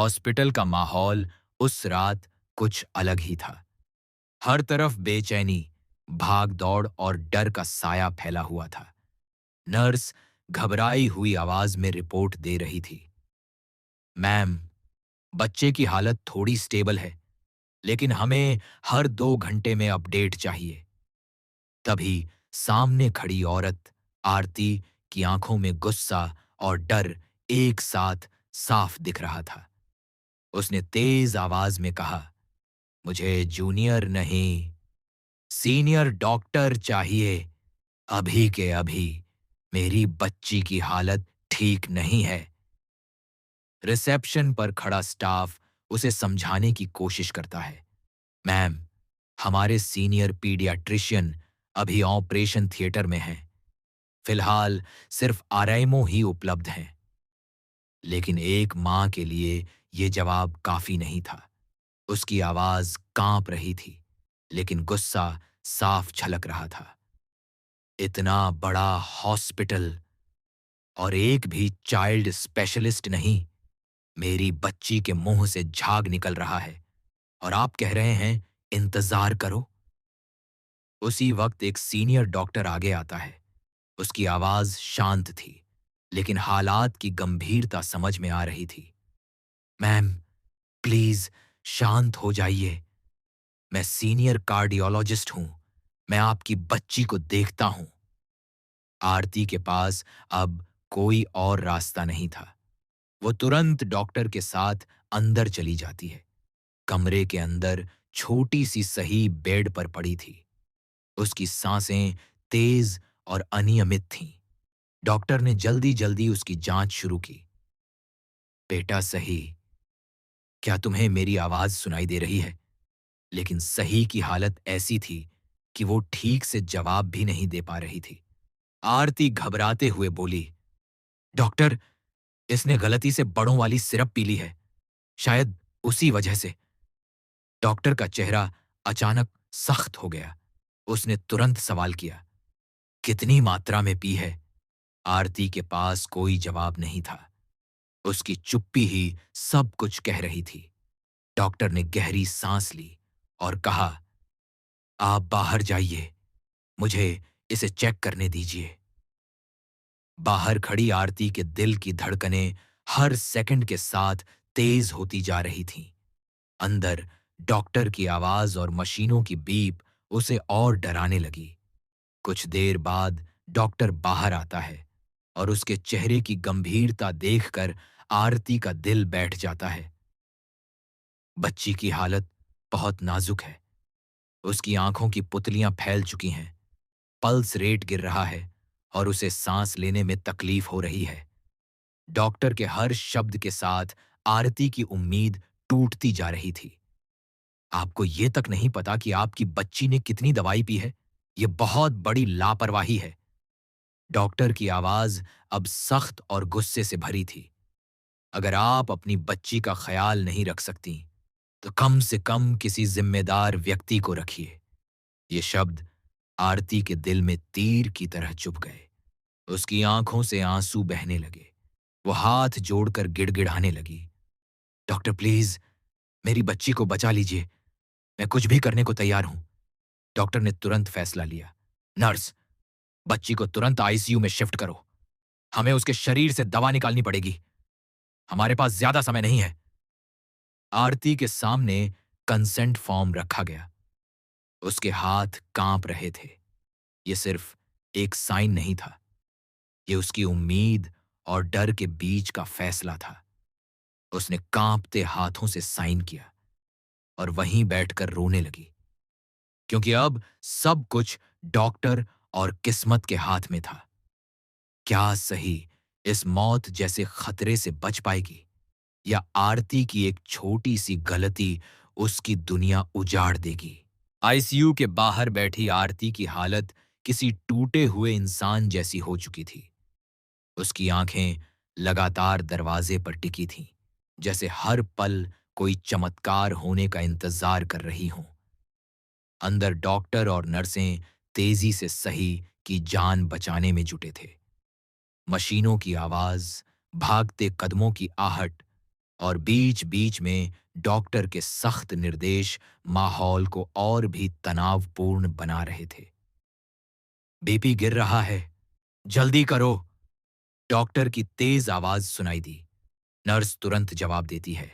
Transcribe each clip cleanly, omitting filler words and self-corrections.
Hospital का माहौल उस रात कुछ अलग ही था। हर तरफ बेचैनी, भाग दौड़ और डर का साया फैला हुआ था। नर्स घबराई हुई आवाज में रिपोर्ट दे रही थी। मैम, बच्चे की हालत थोड़ी स्टेबल है, लेकिन हमें हर 2 घंटे में अपडेट चाहिए। तभी सामने खड़ी औरत आरती की आंखों में गुस्सा और डर एक साथ साफ दिख रहा था। उसने तेज आवाज में कहा, मुझे जूनियर नहीं, सीनियर डॉक्टर चाहिए। अभी के अभी। मेरी बच्ची की हालत ठीक नहीं है। रिसेप्शन पर खड़ा स्टाफ उसे समझाने की कोशिश करता है। मैम, हमारे सीनियर पीडियाट्रिशियन अभी ऑपरेशन थिएटर में हैं। फिलहाल सिर्फ आरएमओ ही उपलब्ध हैं। लेकिन एक मां के लिए यह जवाब काफी नहीं था। उसकी आवाज कांप रही थी, लेकिन गुस्सा साफ झलक रहा था। इतना बड़ा हॉस्पिटल और एक भी चाइल्ड स्पेशलिस्ट नहीं। मेरी बच्ची के मुंह से झाग निकल रहा है और आप कह रहे हैं इंतजार करो। उसी वक्त एक सीनियर डॉक्टर आगे आता है। उसकी आवाज शांत थी, लेकिन हालात की गंभीरता समझ में आ रही थी। मैम, प्लीज शांत हो जाइए। मैं सीनियर कार्डियोलॉजिस्ट हूं। मैं आपकी बच्ची को देखता हूं। आरती के पास अब कोई और रास्ता नहीं था। वो तुरंत डॉक्टर के साथ अंदर चली जाती है। कमरे के अंदर छोटी सी सही बेड पर पड़ी थी। उसकी सांसें तेज और अनियमित थीं। डॉक्टर ने जल्दी जल्दी उसकी जांच शुरू की। बेटा सही, क्या तुम्हें मेरी आवाज सुनाई दे रही है? लेकिन सही की हालत ऐसी थी कि वो ठीक से जवाब भी नहीं दे पा रही थी। आरती घबराते हुए बोली, डॉक्टर, इसने गलती से बड़ों वाली सिरप पी ली है। शायद उसी वजह से। डॉक्टर का चेहरा अचानक सख्त हो गया। उसने तुरंत सवाल किया, कितनी मात्रा में पी है? आरती के पास कोई जवाब नहीं था। उसकी चुप्पी ही सब कुछ कह रही थी। डॉक्टर ने गहरी सांस ली और कहा, आप बाहर जाइए, मुझे इसे चेक करने दीजिए। बाहर खड़ी आरती के दिल की धड़कनें हर सेकंड के साथ तेज होती जा रही थीं। अंदर डॉक्टर की आवाज और मशीनों की बीप उसे और डराने लगी। कुछ देर बाद डॉक्टर बाहर आता है और उसके चेहरे की गंभीरता देखकर आरती का दिल बैठ जाता है। बच्ची की हालत बहुत नाजुक है। उसकी आंखों की पुतलियां फैल चुकी हैं। पल्स रेट गिर रहा है और उसे सांस लेने में तकलीफ हो रही है। डॉक्टर के हर शब्द के साथ आरती की उम्मीद टूटती जा रही थी। आपको ये तक नहीं पता कि आपकी बच्ची ने कितनी दवाई पी है। ये बहुत बड़ी लापरवाही है। डॉक्टर की आवाज अब सख्त और गुस्से से भरी थी। अगर आप अपनी बच्ची का ख्याल नहीं रख सकती, तो कम से कम किसी जिम्मेदार व्यक्ति को रखिए। ये शब्द आरती के दिल में तीर की तरह चुभ गए। उसकी आंखों से आंसू बहने लगे। वो हाथ जोड़कर गिड़गिड़ाने लगी, डॉक्टर प्लीज, मेरी बच्ची को बचा लीजिए। मैं कुछ भी करने को तैयार हूं। डॉक्टर ने तुरंत फैसला लिया, नर्स, बच्ची को तुरंत आईसीयू में शिफ्ट करो। हमें उसके शरीर से दवा निकालनी पड़ेगी। हमारे पास ज्यादा समय नहीं है। आरती के सामने कंसेंट फॉर्म रखा गया। उसके हाथ कांप रहे थे। यह सिर्फ एक साइन नहीं था, यह उसकी उम्मीद और डर के बीच का फैसला था। उसने कांपते हाथों से साइन किया और वहीं बैठकर रोने लगी, क्योंकि अब सब कुछ डॉक्टर और किस्मत के हाथ में था। क्या सही इस मौत जैसे खतरे से बच पाएगी, या आरती की एक छोटी सी गलती उसकी दुनिया उजाड़ देगी? आईसीयू के बाहर बैठी आरती की हालत किसी टूटे हुए इंसान जैसी हो चुकी थी। उसकी आंखें लगातार दरवाजे पर टिकी थीं, जैसे हर पल कोई चमत्कार होने का इंतजार कर रही हों। अंदर डॉक्टर और नर्सें तेजी से सही की जान बचाने में जुटे थे। मशीनों की आवाज, भागते कदमों की आहट और बीच बीच में डॉक्टर के सख्त निर्देश माहौल को और भी तनावपूर्ण बना रहे थे। बीपी गिर रहा है, जल्दी करो। डॉक्टर की तेज आवाज सुनाई दी। नर्स तुरंत जवाब देती है,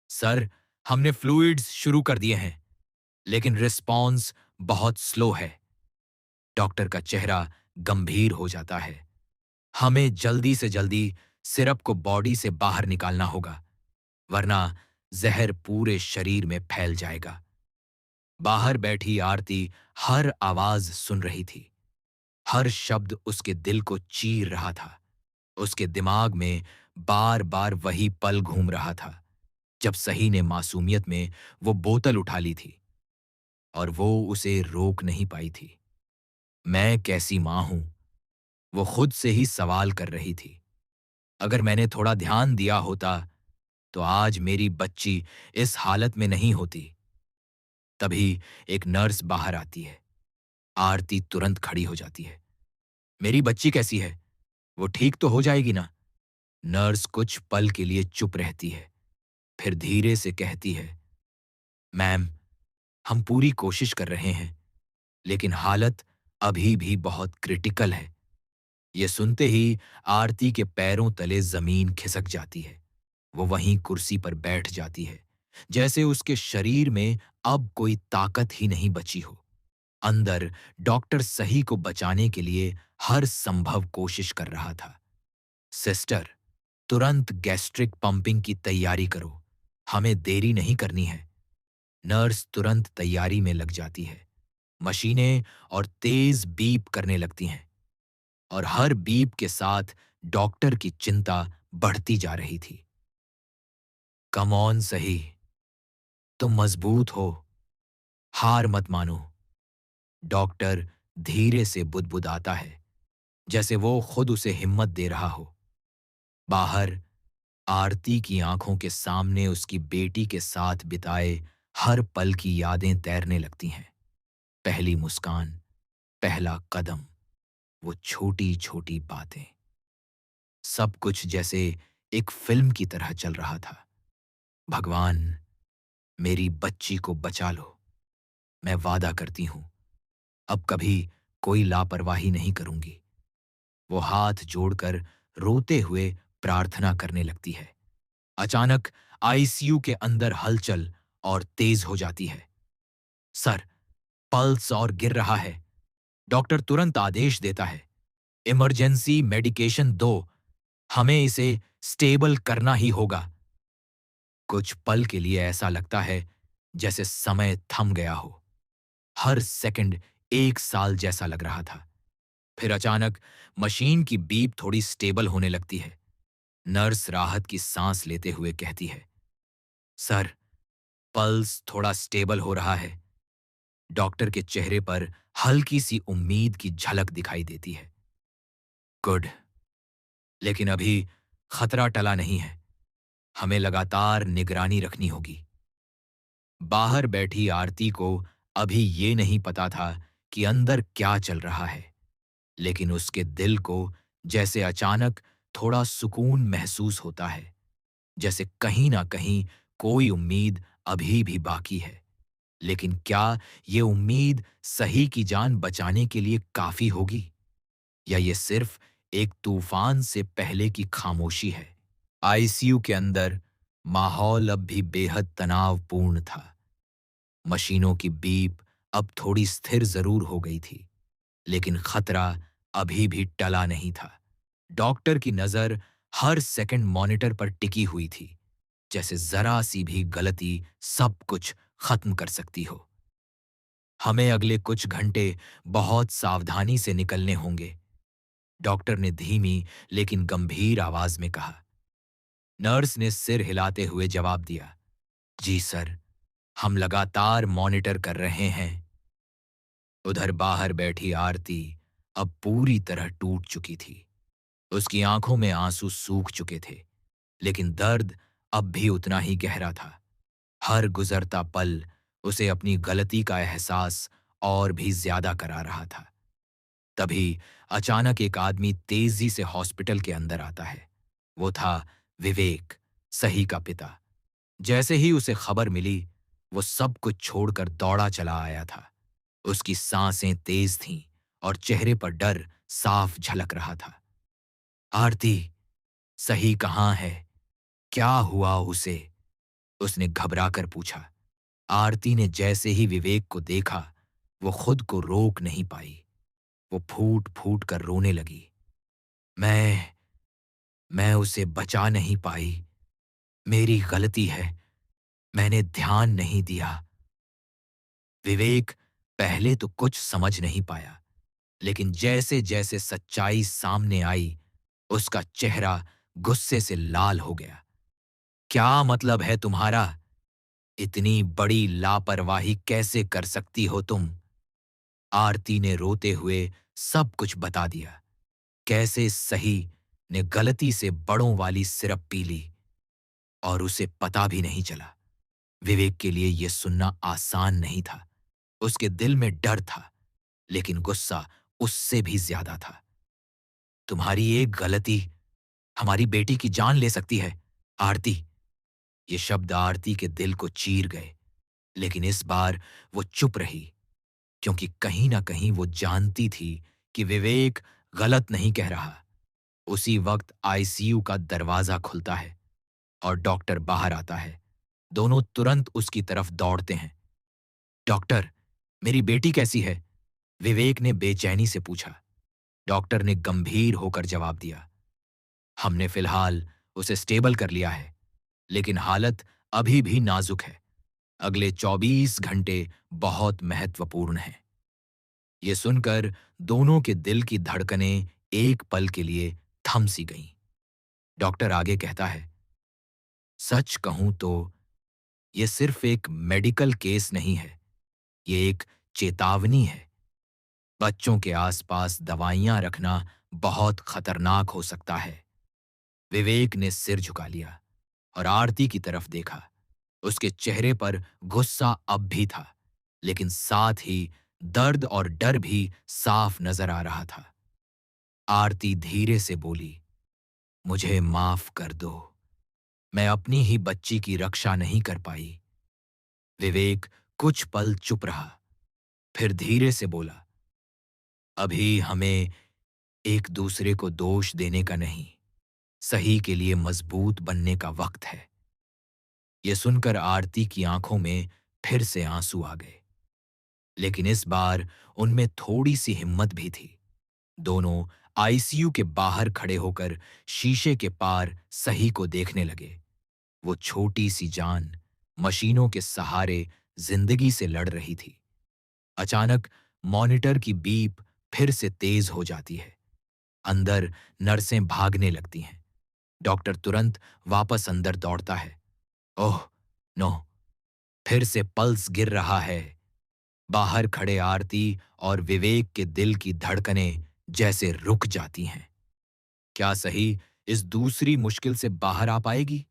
सर, हमने फ्लूइड्स शुरू कर दिए हैं, लेकिन रिस्पॉन्स बहुत स्लो है। डॉक्टर का चेहरा गंभीर हो जाता है। हमें जल्दी से जल्दी सिरप को बॉडी से बाहर निकालना होगा, वरना जहर पूरे शरीर में फैल जाएगा। बाहर बैठी आरती हर आवाज सुन रही थी। हर शब्द उसके दिल को चीर रहा था। उसके दिमाग में बार बार वही पल घूम रहा था जब सही ने मासूमियत में वो बोतल उठा ली थी और वो उसे रोक नहीं पाई थी। मैं कैसी मां हूं, वो खुद से ही सवाल कर रही थी। अगर मैंने थोड़ा ध्यान दिया होता तो आज मेरी बच्ची इस हालत में नहीं होती। तभी एक नर्स बाहर आती है। आरती तुरंत खड़ी हो जाती है। मेरी बच्ची कैसी है? वो ठीक तो हो जाएगी ना? नर्स कुछ पल के लिए चुप रहती है, फिर धीरे से कहती है, मैम, हम पूरी कोशिश कर रहे हैं, लेकिन हालत अभी भी बहुत क्रिटिकल है। ये सुनते ही आरती के पैरों तले जमीन खिसक जाती है। वो वहीं कुर्सी पर बैठ जाती है, जैसे उसके शरीर में अब कोई ताकत ही नहीं बची हो। अंदर डॉक्टर सही को बचाने के लिए हर संभव कोशिश कर रहा था। सिस्टर, तुरंत गैस्ट्रिक पंपिंग की तैयारी करो, हमें देरी नहीं करनी है। नर्स तुरंत तैयारी में लग जाती है। मशीनें और तेज बीप करने लगती हैं और हर बीप के साथ डॉक्टर की चिंता बढ़ती जा रही थी। कम ऑन सही, तुम मजबूत हो, हार मत मानो। डॉक्टर धीरे से बुदबुदाता है, जैसे वो खुद उसे हिम्मत दे रहा हो। बाहर आरती की आंखों के सामने उसकी बेटी के साथ बिताए हर पल की यादें तैरने लगती हैं। पहली मुस्कान, पहला कदम, वो छोटी छोटी बातें, सब कुछ जैसे एक फिल्म की तरह चल रहा था। भगवान, मेरी बच्ची को बचा लो। मैं वादा करती हूं, अब कभी कोई लापरवाही नहीं करूंगी। वो हाथ जोड़कर रोते हुए प्रार्थना करने लगती है। अचानक आईसीयू के अंदर हलचल और तेज हो जाती है। सर, पल्स और गिर रहा है। डॉक्टर तुरंत आदेश देता है, इमरजेंसी मेडिकेशन दो, हमें इसे स्टेबल करना ही होगा। कुछ पल के लिए ऐसा लगता है जैसे समय थम गया हो। हर सेकंड एक साल जैसा लग रहा था। फिर अचानक मशीन की बीप थोड़ी स्टेबल होने लगती है। नर्स राहत की सांस लेते हुए कहती है, सर, पल्स थोड़ा स्टेबल हो रहा है। डॉक्टर के चेहरे पर हल्की सी उम्मीद की झलक दिखाई देती है। गुड, लेकिन अभी खतरा टला नहीं है। हमें लगातार निगरानी रखनी होगी। बाहर बैठी आरती को अभी ये नहीं पता था कि अंदर क्या चल रहा है, लेकिन उसके दिल को जैसे अचानक थोड़ा सुकून महसूस होता है, जैसे कहीं ना कहीं कोई उम्मीद अभी भी बाकी है। लेकिन क्या ये उम्मीद सही की जान बचाने के लिए काफी होगी, या ये सिर्फ एक तूफान से पहले की खामोशी है? आईसीयू के अंदर माहौल अब भी बेहद तनावपूर्ण था। मशीनों की बीप अब थोड़ी स्थिर जरूर हो गई थी, लेकिन खतरा अभी भी टला नहीं था। डॉक्टर की नजर हर सेकंड मॉनिटर पर टिकी हुई थी, जैसे जरा सी भी गलती सब कुछ खत्म कर सकती हो। हमें अगले कुछ घंटे बहुत सावधानी से निकलने होंगे, डॉक्टर ने धीमी लेकिन गंभीर आवाज में कहा। नर्स ने सिर हिलाते हुए जवाब दिया, जी सर, हम लगातार मॉनिटर कर रहे हैं। उधर बाहर बैठी आरती अब पूरी तरह टूट चुकी थी। उसकी आंखों में आंसू सूख चुके थे, लेकिन दर्द अब भी उतना ही गहरा था। हर गुजरता पल उसे अपनी गलती का एहसास और भी ज्यादा करा रहा था। तभी अचानक एक आदमी तेजी से हॉस्पिटल के अंदर आता है। वो था विवेक, सही का पिता। जैसे ही उसे खबर मिली, वो सब कुछ छोड़कर दौड़ा चला आया था। उसकी सांसें तेज थीं और चेहरे पर डर साफ झलक रहा था। आरती, सही कहाँ है? क्या हुआ उसे? उसने घबराकर पूछा। आरती ने जैसे ही विवेक को देखा, वो खुद को रोक नहीं पाई। वो फूट फूट कर रोने लगी। मैं मैं उसे बचा नहीं पाई। मेरी गलती है। मैंने ध्यान नहीं दिया। विवेक पहले तो कुछ समझ नहीं पाया, लेकिन जैसे जैसे सच्चाई सामने आई, उसका चेहरा गुस्से से लाल हो गया। क्या मतलब है तुम्हारा? इतनी बड़ी लापरवाही कैसे कर सकती हो तुम? आरती ने रोते हुए सब कुछ बता दिया। कैसे सही ने गलती से बड़ों वाली सिरप पी ली और उसे पता भी नहीं चला। विवेक के लिए यह सुनना आसान नहीं था। उसके दिल में डर था, लेकिन गुस्सा उससे भी ज्यादा था। तुम्हारी एक गलती हमारी बेटी की जान ले सकती है, आरती। ये शब्द आरती के दिल को चीर गए, लेकिन इस बार वो चुप रही, क्योंकि कहीं ना कहीं वो जानती थी कि विवेक गलत नहीं कह रहा। उसी वक्त आईसीयू का दरवाजा खुलता है और डॉक्टर बाहर आता है। दोनों तुरंत उसकी तरफ दौड़ते हैं। डॉक्टर, मेरी बेटी कैसी है? विवेक ने बेचैनी से पूछा। डॉक्टर ने गंभीर होकर जवाब दिया। हमने फिलहाल उसे स्टेबल कर लिया है, लेकिन हालत अभी भी नाजुक है। अगले 24 घंटे बहुत महत्वपूर्ण हैं। ये सुनकर दोनों के दिल की धड़कनें एक पल के लिए थम सी गईं। डॉक्टर आगे कहता है, सच कहूं तो ये सिर्फ एक मेडिकल केस नहीं है, ये एक चेतावनी है। बच्चों के आसपास दवाइयां रखना बहुत खतरनाक हो सकता है। विवेक ने सिर झुका लिया और आरती की तरफ देखा। उसके चेहरे पर गुस्सा अब भी था, लेकिन साथ ही दर्द और डर भी साफ नजर आ रहा था। आरती धीरे से बोली, मुझे माफ कर दो। मैं अपनी ही बच्ची की रक्षा नहीं कर पाई। विवेक कुछ पल चुप रहा, फिर धीरे से बोला, अभी हमें एक दूसरे को दोष देने का नहीं, सही के लिए मजबूत बनने का वक्त है। यह सुनकर आरती की आंखों में फिर से आंसू आ गए, लेकिन इस बार उनमें थोड़ी सी हिम्मत भी थी। दोनों आईसीयू के बाहर खड़े होकर शीशे के पार सही को देखने लगे। वो छोटी सी जान मशीनों के सहारे जिंदगी से लड़ रही थी। अचानक मॉनिटर की बीप फिर से तेज हो जाती है। अंदर नर्सें भागने लगती हैं। डॉक्टर तुरंत वापस अंदर दौड़ता है। ओह नो, फिर से पल्स गिर रहा है। बाहर खड़े आरती और विवेक के दिल की धड़कनें जैसे रुक जाती हैं। क्या सही इस दूसरी मुश्किल से बाहर आ पाएगी,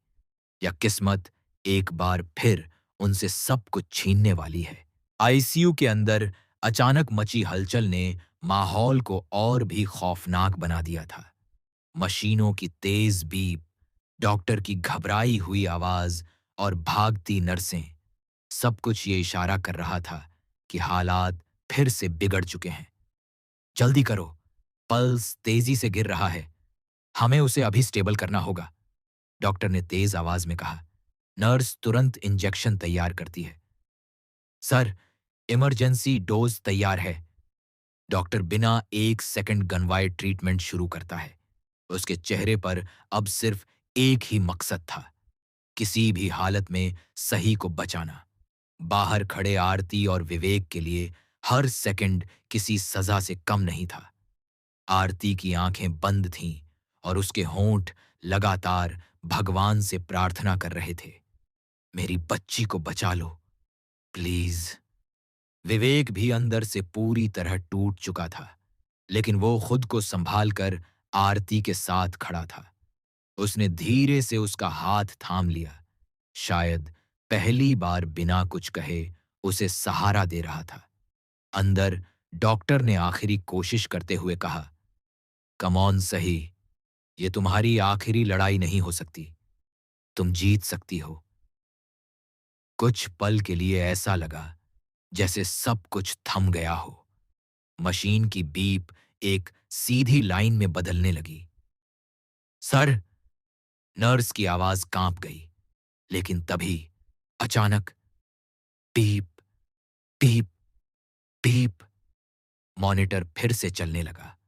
या किस्मत एक बार फिर उनसे सब कुछ छीनने वाली है? आईसीयू के अंदर अचानक मची हलचल ने माहौल को और भी खौफनाक बना दिया था। मशीनों की तेज बीप, डॉक्टर की घबराई हुई आवाज और भागती नर्सें, सब कुछ ये इशारा कर रहा था कि हालात फिर से बिगड़ चुके हैं। जल्दी करो, पल्स तेजी से गिर रहा है। हमें उसे अभी स्टेबल करना होगा, डॉक्टर ने तेज आवाज में कहा। नर्स तुरंत इंजेक्शन तैयार करती है। सर, इमरजेंसी डोज तैयार है। डॉक्टर बिना एक सेकंड गनवाए ट्रीटमेंट शुरू करता है। उसके चेहरे पर अब सिर्फ एक ही मकसद था, किसी भी हालत में सही को बचाना। बाहर खड़े आरती और विवेक के लिए हर सेकंड किसी सजा से कम नहीं था। आरती की आंखें बंद थीं और उसके होंठ लगातार भगवान से प्रार्थना कर रहे थे, मेरी बच्ची को बचा लो, प्लीज। विवेक भी अंदर से पूरी तरह टूट चुका था, लेकिन वो खुद को संभाल कर आरती के साथ खड़ा था। उसने धीरे से उसका हाथ थाम लिया, शायद पहली बार बिना कुछ कहे उसे सहारा दे रहा था। अंदर डॉक्टर ने आखिरी कोशिश करते हुए कहा, कम ऑन सही, ये तुम्हारी आखिरी लड़ाई नहीं हो सकती। तुम जीत सकती हो। कुछ पल के लिए ऐसा लगा जैसे सब कुछ थम गया हो। मशीन की बीप एक सीधी लाइन में बदलने लगी। सर, नर्स की आवाज कांप गई। लेकिन तभी अचानक बीप, बीप, बीप, मॉनिटर फिर से चलने लगा।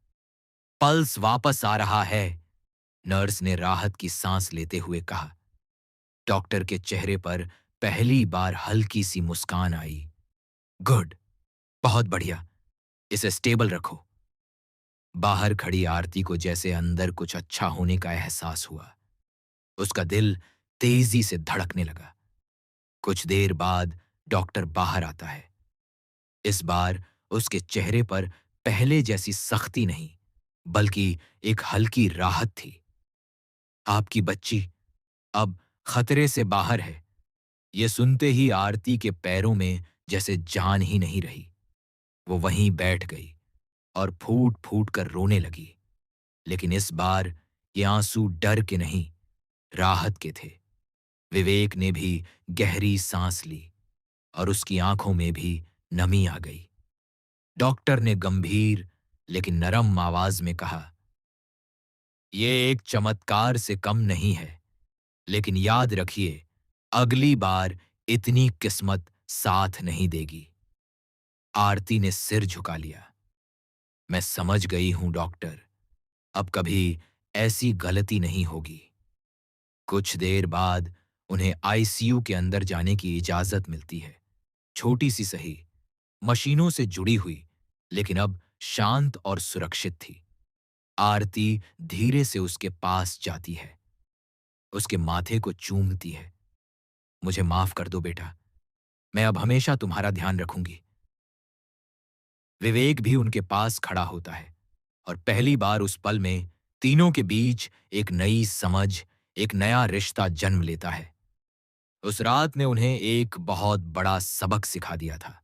पल्स वापस आ रहा है, नर्स ने राहत की सांस लेते हुए कहा। डॉक्टर के चेहरे पर पहली बार हल्की सी मुस्कान आई। गुड, बहुत बढ़िया, इसे स्टेबल रखो। बाहर खड़ी आरती को जैसे अंदर कुछ अच्छा होने का एहसास हुआ। उसका दिल तेजी से धड़कने लगा। कुछ देर बाद डॉक्टर बाहर आता है। इस बार उसके चेहरे पर पहले जैसी सख्ती नहीं, बल्कि एक हल्की राहत थी। आपकी बच्ची अब खतरे से बाहर है। ये सुनते ही आरती के पैरों में जैसे जान ही नहीं रही। वो वहीं बैठ गई और फूट फूट कर रोने लगी। लेकिन इस बार ये आंसू डर के नहीं, राहत के थे। विवेक ने भी गहरी सांस ली और उसकी आंखों में भी नमी आ गई। डॉक्टर ने गंभीर लेकिन नरम आवाज में कहा, ये एक चमत्कार से कम नहीं है, लेकिन याद रखिए, अगली बार इतनी किस्मत साथ नहीं देगी। आरती ने सिर झुका लिया। मैं समझ गई हूं डॉक्टर, अब कभी ऐसी गलती नहीं होगी। कुछ देर बाद उन्हें आईसीयू के अंदर जाने की इजाजत मिलती है। छोटी सी सही, मशीनों से जुड़ी हुई, लेकिन अब शांत और सुरक्षित थी। आरती धीरे से उसके पास जाती है, उसके माथे को चूमती है। मुझे माफ कर दो बेटा, मैं अब हमेशा तुम्हारा ध्यान रखूंगी। विवेक भी उनके पास खड़ा होता है और पहली बार उस पल में तीनों के बीच एक नई समझ, एक नया रिश्ता जन्म लेता है। उस रात ने उन्हें एक बहुत बड़ा सबक सिखा दिया था।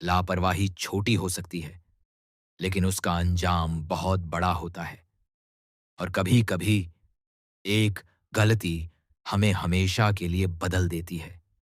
लापरवाही छोटी हो सकती है, लेकिन उसका अंजाम बहुत बड़ा होता है। और कभी-कभी एक गलती हमें हमेशा के लिए बदल देती है।